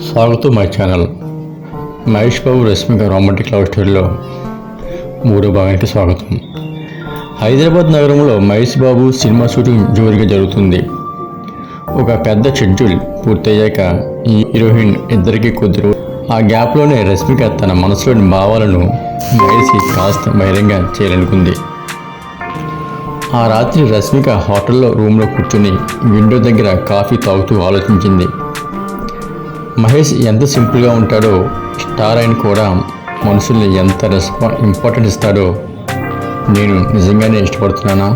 స్వాగతం my channel. Mahesh Babu Rashmika romantic love స్టోరీలో 3వ భాగానికి స్వాగతం. హైదరాబాద్ నగరంలో మహేష్ బాబు సినిమా షూటింగ్ జోరుగా జరుగుతుంది. ఒక పెద్ద షెడ్యూల్ పూర్తయ్యాక ఈ హీరోయిన్ ఇద్దరికి కుదురు. ఆ గ్యాప్లోనే రష్మిక తన మనసులోని భావాలను మహేష్కి కాస్త బహిరంగ చేయాలనుకుంది. ఆ రాత్రి రష్మిక హోటల్లో రూమ్లో కూర్చుని విండో దగ్గర కాఫీ తాగుతూ ఆలోచించింది. మహేష్ ఎంత సింపుల్గా ఉంటాడో, స్టార్ అయిన కూడా మనుషుల్ని ఎంత ఇంపార్టెంట్ ఇస్తాడో, నేను నిజంగానే ఇష్టపడుతున్నానా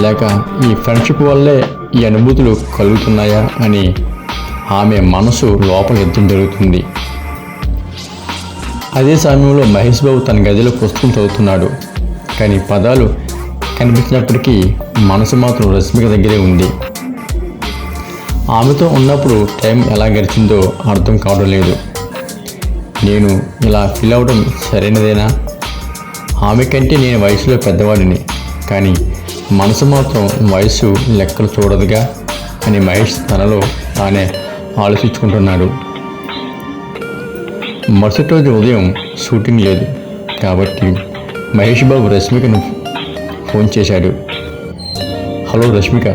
లేక ఈ ఫ్రెండ్షిప్ వల్లే ఈ అనుభూతులు కలుగుతున్నాయా అని ఆమె మనసు లోపల యుద్ధం జరుగుతుంది. అదే సమయంలో మహేష్ బాబు తన గదిలో పుస్తకం చదువుతున్నాడు. కానీ పదాలు కనిపించినప్పటికీ మనసు మాత్రం రష్మిక దగ్గరే ఉంది. ఆమెతో ఉన్నప్పుడు టైం ఎలా గడిచిందో అర్థం కావడం లేదు. నేను ఇలా ఫీల్ అవ్వడం సరైనదేనా? ఆమె కంటే నేను వయసులో పెద్దవాడిని, కానీ మనసు మాత్రం వయసు లెక్కలు చూడదుగా అని మహేష్ తనలో తానే ఆలోచించుకుంటున్నాడు. మరుసటి రోజు ఉదయం షూటింగ్ లేదు కాబట్టి మహేష్ బాబు రష్మికను ఫోన్ చేశాడు. హలో రష్మిక,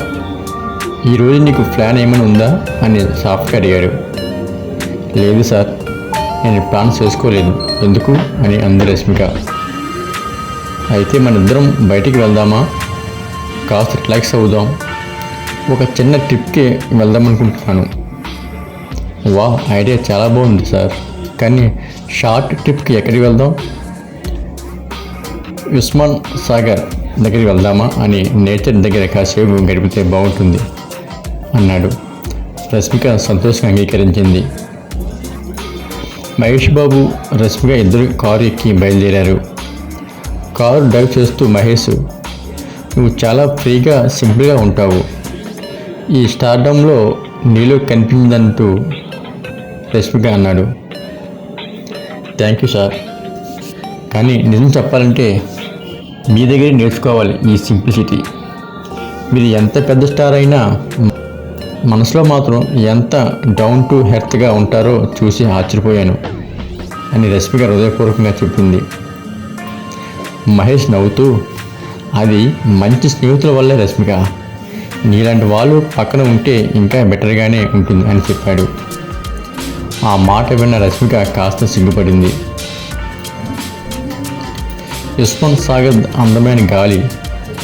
ఈరోజు నీకు ప్లాన్ ఏమైనా ఉందా అని సాఫ్ట్గా అడిగాడు. లేదు సార్, నేను ప్లాన్ చేసుకోలేదు. ఎందుకు అని అంది రష్మిక. అయితే మన ఇద్దరం బయటికి వెళ్దామా? కాస్త రిలాక్స్ అవుదాం. ఒక చిన్న ట్రిప్కి వెళ్దాం అనుకుంటున్నాను. వా, ఐడియా చాలా బాగుంది సార్. కానీ షార్ట్ ట్రిప్కి ఎక్కడికి వెళ్దాం? ఉస్మాన్ సాగర్ దగ్గరికి వెళ్దామా అని నేచర్ దగ్గర కాసేపు గడిపితే బాగుంటుంది అన్నాడు. రష్మిక సంతోషంగా అంగీకరించింది. మహేష్ బాబు రష్మిక ఇద్దరు కారు ఎక్కి బయలుదేరారు. కారు డ్రైవ్ చేస్తూ మహేష్, నువ్వు చాలా ఫ్రీగా సింపుల్గా ఉంటావు. ఈ స్టార్డంలో నీలో కనిపించిందంటూ రష్మిక అన్నాడు. Thank you sir. కానీ నిజం చెప్పాలంటే మీ దగ్గరే నేర్చుకోవాలి ఈ సింప్లిసిటీ. మీరు ఎంత పెద్ద స్టార్ అయినా మనసులో మాత్రం ఎంత డౌన్ టు ఎర్త్గా ఉంటారో చూసి ఆశ్చర్యపోయాను అని రష్మిక హృదయపూర్వకంగా చెప్పింది. మహేష్ నవ్వుతూ, అది మంచి స్నేహితుల వల్లే రష్మిక. నీలాంటి వాళ్ళు పక్కన ఉంటే ఇంకా బెటర్గానే ఉంటుంది అని చెప్పాడు. ఆ మాట విన్న రష్మిక కాస్త సిగ్గుపడింది. ఉస్మాన్ సాగర్ అందమైన గాలి,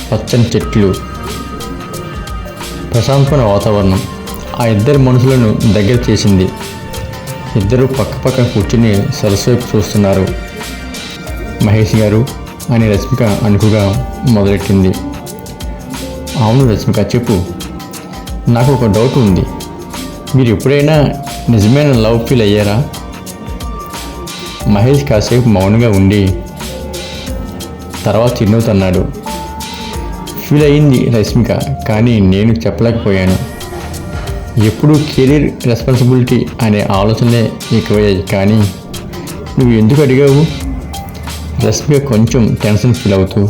పచ్చని చెట్లు, ప్రశాంతమైన వాతావరణం ఆ ఇద్దరి మనసులను దగ్గర చేసింది. ఇద్దరు పక్క కూర్చుని సరస్వైపు చూస్తున్నారు. మహేష్ గారు అని రష్మిక అనుకుగా మొదలెట్టింది. అవును రష్మిక, చెప్పు. నాకు ఒక డౌట్ ఉంది. మీరు ఎప్పుడైనా నిజమైన లవ్ ఫీల్ అయ్యారా? మహేష్ కాసేపు మౌనంగా ఉండి తర్వాత చిరునవ్వుతున్నాడు. ఫీల్ అయ్యింది రష్మిక, కానీ నేను చెప్పలేకపోయాను. ఎప్పుడూ కెరీర్ రెస్పాన్సిబిలిటీ అనే ఆలోచనలే ఎక్కువయ్యాయి. కానీ నువ్వు ఎందుకు అడిగావు? రష్మిక కొంచెం టెన్షన్ ఫీల్ అవుతూ,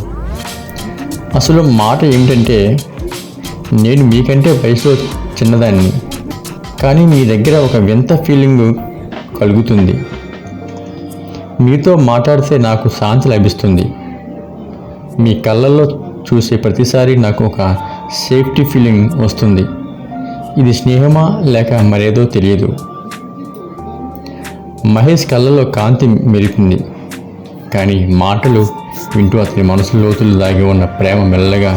అసలు మాట ఏమిటంటే, నేను మీకంటే వయసులో చిన్నదాన్ని, కానీ మీ దగ్గర ఒక వింత ఫీలింగ్ కలుగుతుంది. మీతో మాట్లాడితే నాకు శాంతి లభిస్తుంది. మీ కళ్ళల్లో చూసే ప్రతిసారి నాకు ఒక సేఫ్టీ ఫీలింగ్ వస్తుంది. ఇది స్నేహమా లేక మరేదో తెలియదు. మహేష్ కళ్ళల్లో కాంతి మెరిపింది. కానీ మాటలు వింటూ అతని మనసు లోతులు దాగి ఉన్న ప్రేమ మెల్లగా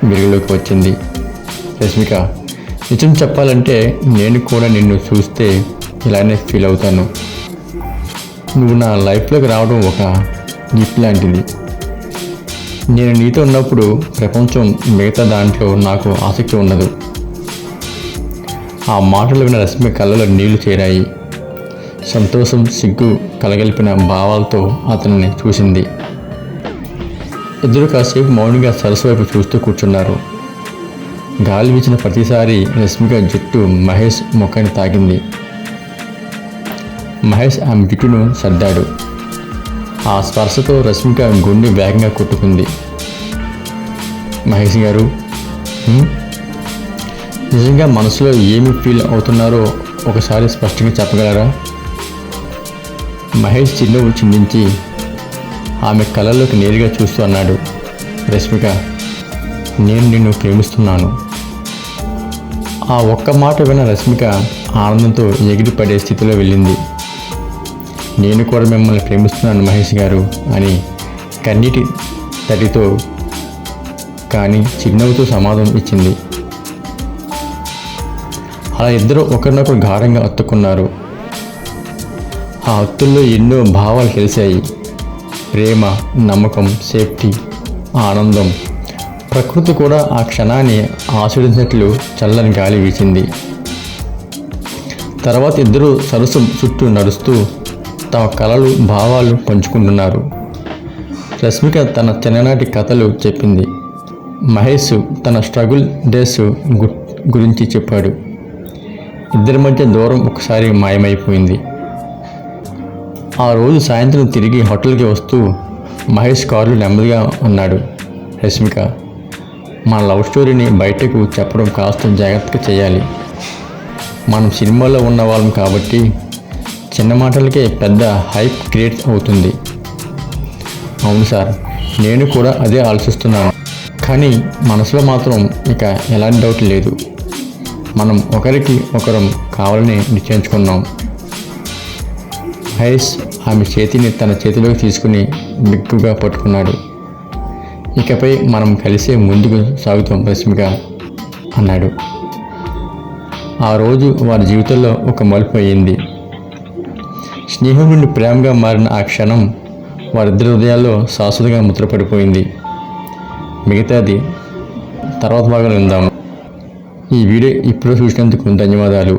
వెలుగులోకి వచ్చింది. రష్మిక, నిజం చెప్పాలంటే నేను కూడా నిన్ను చూస్తే ఇలానే ఫీల్ అవుతాను. నువ్వు నా లైఫ్లోకి రావడం ఒక గిఫ్ట్ లాంటిది. నేను నీతో ఉన్నప్పుడు ప్రపంచం మిగతా దాంట్లో నాకు ఆసక్తి ఉండదు. ఆ మాటలు విన్న రష్మిక కళ్ళలో నీళ్లు చేరాయి. సంతోషం, సిగ్గు కలగలిపిన భావాలతో అతన్ని చూసింది. ఇద్దరు కాసేపు మౌనంగా సరస్సు వైపు చూస్తూ కూర్చున్నారు. గాలి వీచిన ప్రతిసారి రష్మిక జుట్టు మహేష్ ముఖాన్ని తాకింది. మహేష్ ఆమె జుట్టును సర్దాడు. ఆ స్పర్శతో రష్మిక గుండె వేగంగా కొట్టుకుంది. మహేష్ గారు, నిజంగా మనసులో ఏమి ఫీల్ అవుతున్నారో ఒకసారి స్పష్టంగా చెప్పగలరా? మహేష్ చిరునవ్వు చిందించి ఆమె కళ్ళల్లోకి నేరుగా చూస్తూ అన్నాడు, రష్మిక, నేను నిన్ను ప్రేమిస్తున్నాను. ఆ ఒక్క మాట విన్న రష్మిక ఆనందంతో ఎగిరిపడే స్థితిలో వెళ్ళింది. నేను కూడా మిమ్మల్ని ప్రేమిస్తున్నాను మహేష్ గారు అని కన్నీటి తడితో కానీ చిరునవ్వుతో సమాధానం ఇచ్చింది. అలా ఇద్దరు ఒకరినొకరు గాఢంగా హత్తుకున్నారు. ఆ హత్తుల్లో ఎన్నో భావాలు కలిశాయి. ప్రేమ, నమ్మకం, సేఫ్టీ, ఆనందం. ప్రకృతి కూడా ఆ క్షణాన్ని ఆస్వాదించినట్లు చల్లని గాలి వీచింది. తర్వాత ఇద్దరు సరస్సు చుట్టూ నడుస్తూ తమ కలలు, భావాలు పంచుకుంటున్నారు. రష్మిక తన చిన్ననాటి కథలు చెప్పింది. మహేష్ తన స్ట్రగుల్ డేస్ గురించి చెప్పాడు. ఇద్దరి మధ్య దూరం ఒకసారి మాయమైపోయింది. ఆ రోజు సాయంత్రం తిరిగి హోటల్కి వస్తూ మహేష్ కారులో నెమ్మదిగా అన్నాడు, రష్మిక, మన లవ్ స్టోరీని బయటకు చెప్పడం కాస్త జాగ్రత్తగా చేయాలి. మనం సినిమాలో ఉన్న వాళ్ళం కాబట్టి చిన్న మాటలకే పెద్ద హైప్ క్రియేట్ అవుతుంది. అవును సార్, నేను కూడా అదే ఆలోచిస్తున్నాను. కానీ మనసులో మాత్రం ఇక ఎలాంటి డౌట్ లేదు. మనం ఒకరికి ఒకరం కావాలని నిశ్చయించుకున్నాం. మహేష్ ఆమె చేతిని తన చేతిలోకి తీసుకుని బిగ్గుగా పట్టుకున్నాడు. ఇకపై మనం కలిసే ముందుకు సాగుతాం రష్మిక అన్నాడు. ఆ రోజు వారి జీవితంలో ఒక మలుపు అయ్యింది. స్నేహం నుండి ప్రేమగా మారిన ఆ క్షణం వారిద్దరి హృదయాల్లో శాశ్వతంగా ముద్రపడిపోయింది. మిగతాది తర్వాత భాగంలో విందాము. ఈ వీడియో ఇప్పుడు చూసినందుకు ధన్యవాదాలు.